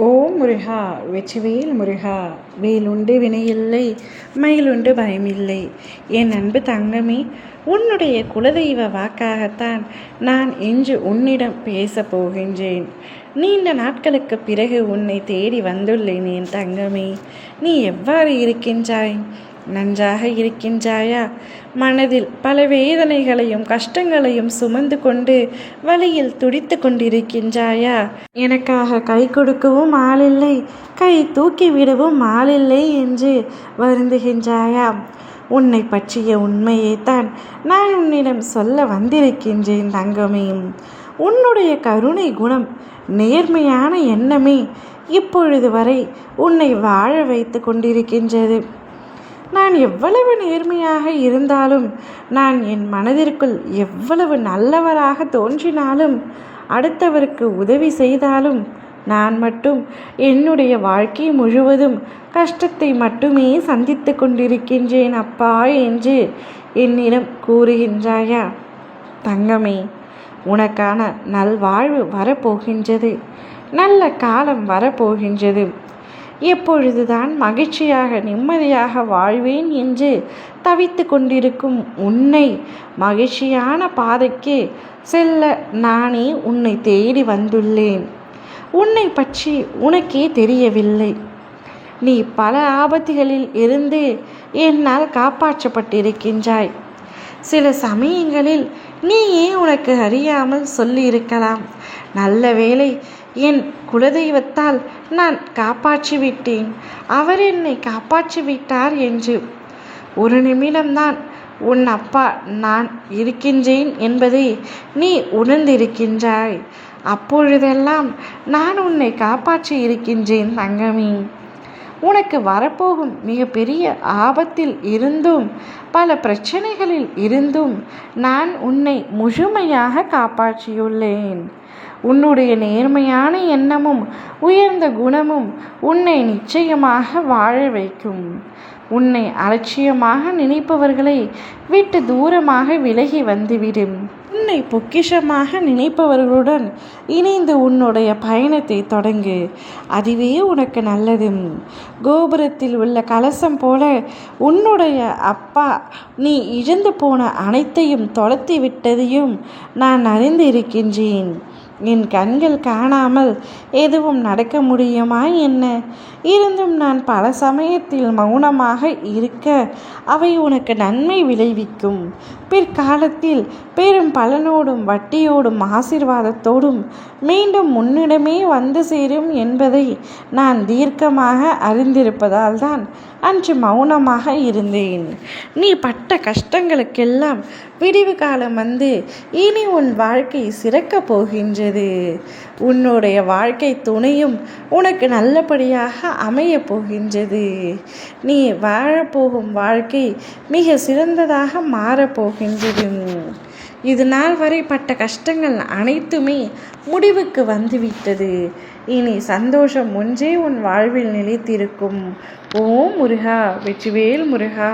ஓம் முருகா, வெற்றிவேல் முருகா. வேலுண்டு வினையில்லை, மயிலுண்டு பயமில்லை. என் அன்பு தங்கமே, உன்னுடைய குலதெய்வ வாக்காகத்தான் நான் இன்று உன்னிடம் பேசப் போகின்றேன். நீண்ட நாட்களுக்கு பிறகு உன்னை தேடி வந்துள்ளேன் என் தங்கமே. நீ எவ்வாறு இருக்கின்றாய்? நன்றாக இருக்கின்றாயா? மனதில் பல வேதனைகளையும் கஷ்டங்களையும் சுமந்து கொண்டு வழியில் துடித்து கொண்டிருக்கின்றாயா? எனக்காக கை கொடுக்கவும் ஆளில்லை, கை தூக்கிவிடவும் ஆளில்லை என்று வருந்துகின்றாயா? உன்னை பற்றிய உண்மையைத்தான் நான் உன்னிடம் சொல்ல வந்திருக்கின்றேன் தங்கமே. உன்னுடைய கருணை குணம், நேர்மையான எண்ணமே இப்பொழுது வரை உன்னை வாழ வைத்து கொண்டிருக்கின்றது. நான் எவ்வளவு நேர்மையாக இருந்தாலும், நான் என் மனதிற்குள் எவ்வளவு நல்லவராக தோன்றினாலும், அடுத்தவருக்கு உதவி செய்தாலும், நான் மட்டும் என்னுடைய வாழ்க்கை முழுவதும் கஷ்டத்தை மட்டுமே சந்தித்து கொண்டிருக்கின்றேன் அப்பா என்று என்னிடம் கூறுகின்றாயா? தங்கமே, உனக்கான நல்வாழ்வு வரப்போகின்றது. நல்ல காலம் வரப்போகின்றது. எப்பொழுதுதான் மகிழ்ச்சியாக நிம்மதியாக வாழ்வேன் என்று தவித்து கொண்டிருக்கும் உன்னை மகிழ்ச்சியான பாதைக்கு செல்ல நானே உன்னை தேடி வந்துள்ளேன். உன்னை பற்றி உனக்கே தெரியவில்லை. நீ பல ஆபத்துகளில் இருந்து என்னால் காப்பாற்றப்பட்டிருக்கின்றாய். சில சமயங்களில் நீயே உனக்கு அறியாமல் சொல்லியிருக்கலாம், நல்ல வேளை என் குலதெய்வத்தால் நான் காப்பாற்றிவிட்டேன், அவர் என்னை காப்பாற்றிவிட்டார் என்று. ஒரு நிமிடம்தான் உன் அப்பா நான் இருக்கின்றேன் என்பதை நீ உணர்ந்திருக்கின்றாய். அப்பொழுதெல்லாம் நான் உன்னை காப்பாற்றி இருக்கின்றேன் தங்கமே. உனக்கு வரப்போகும் மிகப்பெரிய ஆபத்தில் இருந்தும், பல பிரச்சனைகளில் இருந்தும் நான் உன்னை முழுமையாக காப்பாற்றியுள்ளேன். உன்னுடைய நேர்மையான எண்ணமும் உயர்ந்த குணமும் உன்னை நிச்சயமாக வாழ வைக்கும். உன்னை அலட்சியமாக நினைப்பவர்களை விட்டு தூரமாக விலகி வந்துவிடும். உன்னை பொக்கிஷமாக நினைப்பவர்களுடன் இணைந்து உன்னுடைய பயணத்தை தொடங்கு. அதுவே உனக்கு நல்லது. கோபுரத்தில் உள்ள கலசம் போல உன்னுடைய அப்பா நீ இழந்து போன அனைத்தையும் தொலைத்து விட்டதையும் நான் அறிந்து இருக்கின்றேன். என் கண்கள் காணாமல் எதுவும் நடக்க முடியுமா என்ன? இருந்தும் நான் பல சமயத்தில் மௌனமாக இருக்க அவை உனக்கு நன்மை விளைவிக்கும். பிற்காலத்தில் பெரும் பலனோடும் வட்டியோடும் ஆசீர்வாதத்தோடும் மீண்டும் முன்னிடமே வந்து சேரும் என்பதை நான் தீர்க்கமாக அறிந்திருப்பதால் தான் அன்று மௌனமாக இருந்தேன். நீ பட்ட கஷ்டங்களுக்கெல்லாம் விடிவு காலம் வந்து இனி உன் வாழ்க்கை சிறக்கப் போகின்றது. உன்னுடைய வாழ்க்கை துணையும் உனக்கு நல்லபடியாக அமையப் போகின்றது. நீ வாழப்போகும் வாழ்க்கை மிக சிறந்ததாக மாறப்போகின்றது. இது நாள் வரை பட்ட கஷ்டங்கள் அனைத்துமே முடிவுக்கு வந்துவிட்டது. இனி சந்தோஷம் ஒன்றே உன் வாழ்வில் நிலைத்திருக்கும். ஓம் முருகா, வெற்றிவேல் முருகா.